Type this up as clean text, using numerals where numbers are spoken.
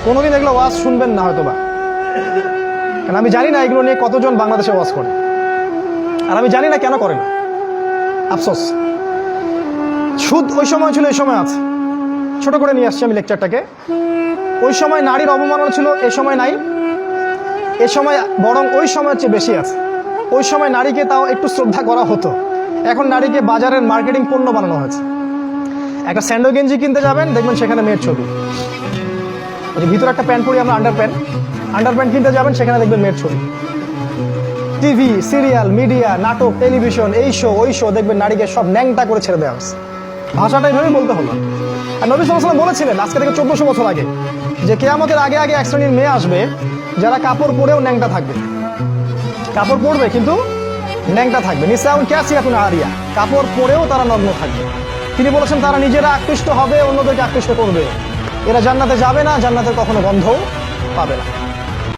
কোনোদিন এগুলো ওয়াজ শুনবেন না হয়তো বা, কারণ আমি জানি না এগুলো নিয়ে কতজন বাংলাদেশে ওয়াজ করে, আর আমি জানি না কেন করে না। আফসোস, সুদ ওই সময় ছিল, এই সময় আছে। ছোট করে নিয়ে আসছি আমি লেকচারটাকে। ওই সময় নারীর অবমাননা ছিল, এ সময় নাই। এ সময় বরং ওই সময়ের চেয়ে বেশি আছে। ওই সময় নারীকে তাও একটু শ্রদ্ধা করা হতো, এখন নারীকে বাজারের মার্কেটিং পণ্য বানানো হয়েছে। একটা স্যান্ডো গেঞ্জি কিনতে যাবেন, দেখবেন সেখানে মেয়ের ছবি। ওই ভিতরে একটা প্যান্ট পরি আমরা, আন্ডার প্যান্ট কিনতে যাবেন, সেখানে দেখবেন মেয়ের ছবি। টিভি, সিরিয়াল, মিডিয়া, নাটক, টেলিভিশন, এই শো ওই শো, দেখবেন নারীকে সব ন্যাংটা করে ছেড়ে দেওয়া হচ্ছে। ভাষাটা এইভাবেই বলতে হলো। আর নবী সাল্লাল্লাহু আলাইহি ওয়াসাল্লাম বলেছিলেন আজকে থেকে 1400 বছর আগে যে কিয়ামতের আগে আগে এক শ্রেণীর মেয়ে আসবে যারা কাপড় পরেও ন্যাংটা থাকবে। কাপড় পরবে কিন্তু ন্যাংটা থাকবে। নিসাউন কাসিয়াতুন আরিয়া, কাপড় পরেও তারা নগ্ন থাকবে। তিনি বলেছেন তারা নিজেরা আকৃষ্ট হবে, অন্যদেরকে আকৃষ্ট করবে। এরা জান্নাতে যাবে না, জান্নাতের কখনো গন্ধও পাবে না।